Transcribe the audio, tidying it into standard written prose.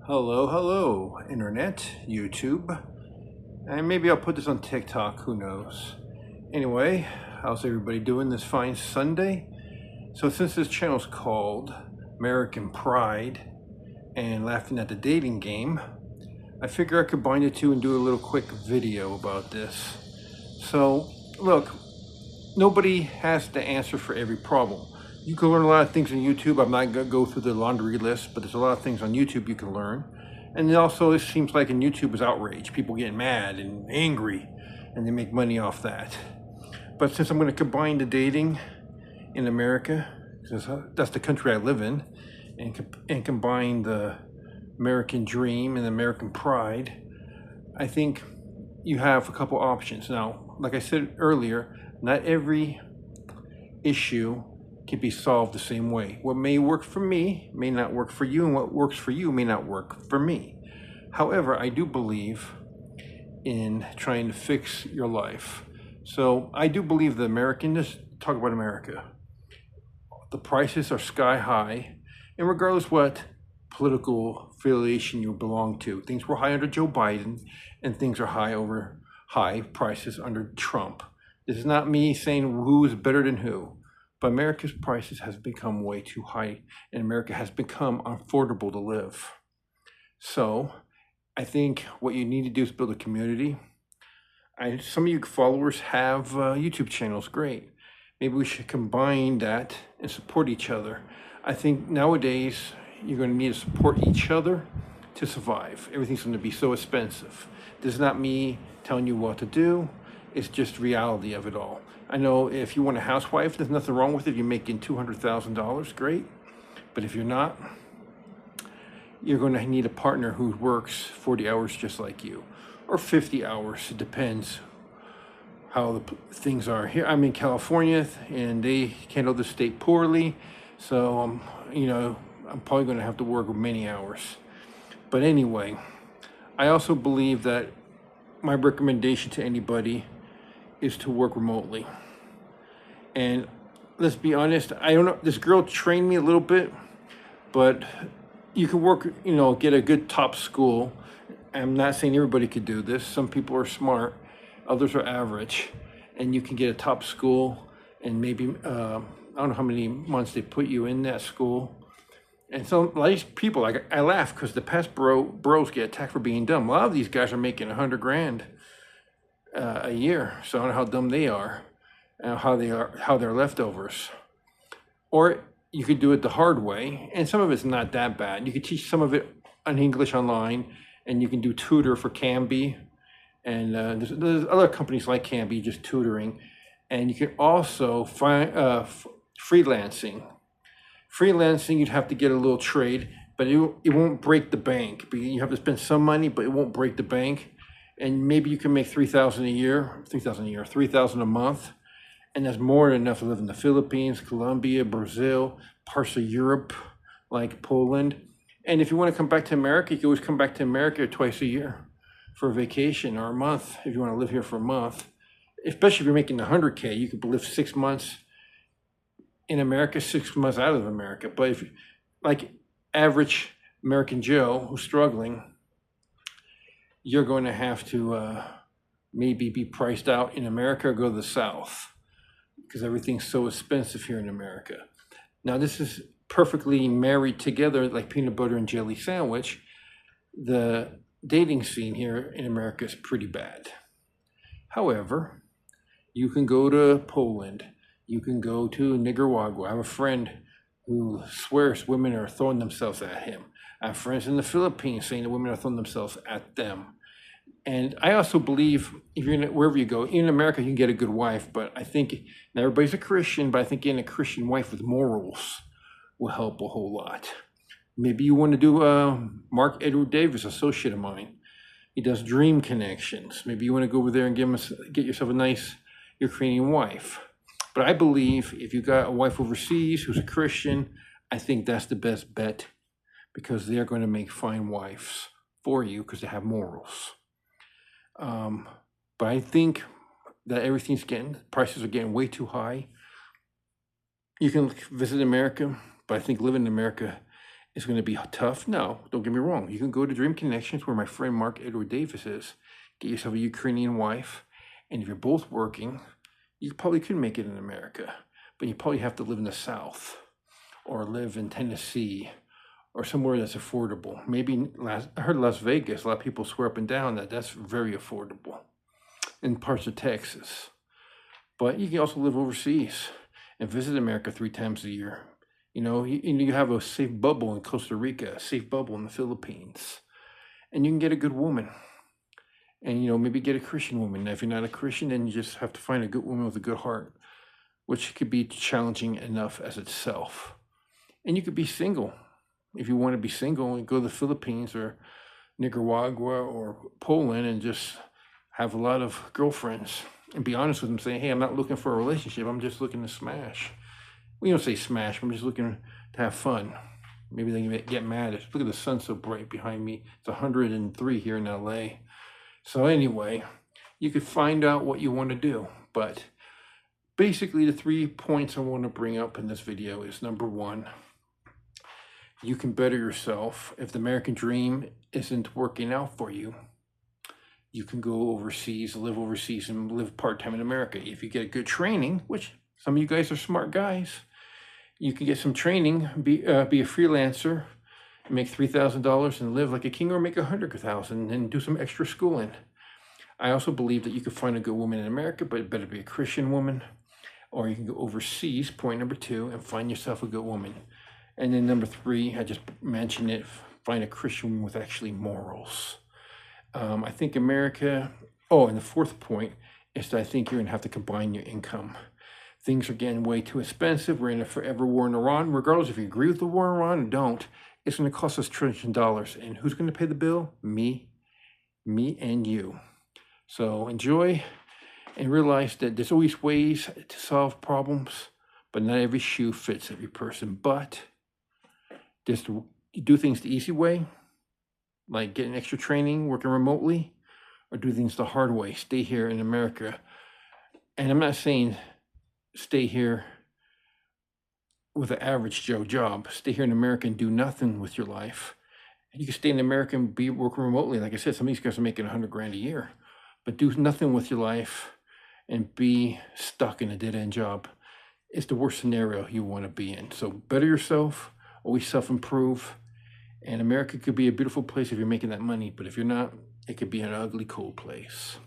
Hello, internet, YouTube, and maybe I'll put this on TikTok, who knows. Anyway, how's everybody doing this fine Sunday? So since this channel's called American Pride and Laughing at the Dating Game, I figure I could combine the two and do a little quick video about this. So, look, nobody has the answer for every problem. You can learn a lot of things on YouTube. I'm not going to go through the laundry list, but there's a lot of things on YouTube you can learn. And also, it seems like in YouTube is outrage. People getting mad and angry, and they make money off that. But since I'm going to combine the dating in America, because that's the country I live in, and combine the American dream and American pride, I think you have a couple options. Now, like I said earlier, not every issue can be solved the same way. What may work for me may not work for you, and what works for you may not work for me. However, I do believe in trying to fix your life. So I do believe that let's talk about America. The prices are sky high, and regardless what political affiliation you belong to, things were high under Joe Biden, and things are high prices under Trump. This is not me saying who is better than who, but America's prices has become way too high, and America has become unaffordable to live. So I think what you need to do is build a community. Some of you followers have YouTube channels, great. Maybe we should combine that and support each other. I think nowadays you're going to need to support each other to survive. Everything's going to be so expensive. This is not me telling you what to do. It's just reality of it all. I know if you want a housewife, there's nothing wrong with it. If you're making $200,000, great. But if you're not, you're going to need a partner who works 40 hours just like you, or 50 hours. It depends how the things are here. I'm in California, and they handle the state poorly. So, I'm probably going to have to work many hours. But anyway, I also believe that my recommendation to anybody is to work remotely. And let's be honest, I don't know, this girl trained me a little bit, but you can work, get a good top school. I'm not saying everybody could do this. Some people are smart, others are average, and you can get a top school, and maybe, I don't know how many months they put you in that school. And so a lot of these people, I laugh because the past bros get attacked for being dumb. A lot of these guys are making $100,000 a year. So I don't know how dumb they are, and how they're leftovers. Or you could do it the hard way, and some of it's not that bad. You could teach some of it on English online, and you can do tutor for Canby, and there's other companies like Canby just tutoring, and you can also find freelancing. Freelancing, you'd have to get a little trade, but it won't break the bank. You have to spend some money, but it won't break the bank. And maybe you can make $3,000 a month. And that's more than enough to live in the Philippines, Colombia, Brazil, parts of Europe, like Poland. And if you want to come back to America, you can always come back to America twice a year for a vacation, or a month if you want to live here for a month. Especially if you're making $100K, you could live 6 months in America, 6 months out of America. But if, like average American Joe who's struggling, you're going to have to maybe be priced out in America or go to the South, because everything's so expensive here in America. Now, this is perfectly married together like peanut butter and jelly sandwich. The dating scene here in America is pretty bad. However, you can go to Poland. You can go to Nicaragua. I have a friend who swears women are throwing themselves at him. I have friends in the Philippines saying that women are throwing themselves at them. And I also believe if you're wherever you go, in America, you can get a good wife, but I think not everybody's a Christian, but I think getting a Christian wife with morals will help a whole lot. Maybe you want to do Mark Edward Davis, associate of mine. He does dream connections. Maybe you want to go over there and get yourself a nice Ukrainian wife. But I believe if you got a wife overseas who's a Christian, I think that's the best bet, because they're going to make fine wives for you because they have morals. But I think that prices are getting way too high. You can visit America, but I think living in America It's going to be tough. No, don't get me wrong. You can go to Dream Connections, where my friend Mark Edward Davis is. Get yourself a Ukrainian wife. And if you're both working, you probably could make it in America. But you probably have to live in the South or live in Tennessee or somewhere that's affordable. Maybe I heard Las Vegas, a lot of people swear up and down that that's very affordable in parts of Texas. But you can also live overseas and visit America 3 times a year. You have a safe bubble in Costa Rica, a safe bubble in the Philippines, and you can get a good woman. And, maybe get a Christian woman. Now, if you're not a Christian, then you just have to find a good woman with a good heart, which could be challenging enough as itself. And you could be single. If you want to be single, and go to the Philippines or Nicaragua or Poland and just have a lot of girlfriends and be honest with them, saying, hey, I'm not looking for a relationship. I'm just looking to smash. We don't say smash. I'm just looking to have fun. Maybe they can get mad. Look at the sun so bright behind me. It's 103 here in LA. So anyway, you could find out what you want to do. But basically, the 3 points I want to bring up in this video is, number 1, you can better yourself. If the American dream isn't working out for you, you can go overseas, live overseas, and live part-time in America. If you get good training, which some of you guys are smart guys, you can get some training, be a freelancer, make $3,000 and live like a king, or make $100,000 and do some extra schooling. I also believe that you could find a good woman in America, but it better be a Christian woman. Or you can go overseas, point number 2, and find yourself a good woman. And then number 3, I just mentioned it, find a Christian woman with actually morals. I think America, and the 4th point is that I think you're going to have to combine your income. Things are getting way too expensive. We're in a forever war in Iran. Regardless if you agree with the war in Iran or don't, it's going to cost us trillions of dollars. And who's going to pay the bill? Me and you. So enjoy and realize that there's always ways to solve problems, but not every shoe fits every person. But just do things the easy way, like getting extra training, working remotely, or do things the hard way. Stay here in America. And I'm not saying stay here with an average Joe job. Stay here in America and do nothing with your life. And you can stay in America and be working remotely. Like I said, some of these guys are making $100,000 a year, but do nothing with your life and be stuck in a dead-end job. It's the worst scenario you want to be in. So better yourself, always self-improve. And America could be a beautiful place if you're making that money, but if you're not, it could be an ugly, cold place.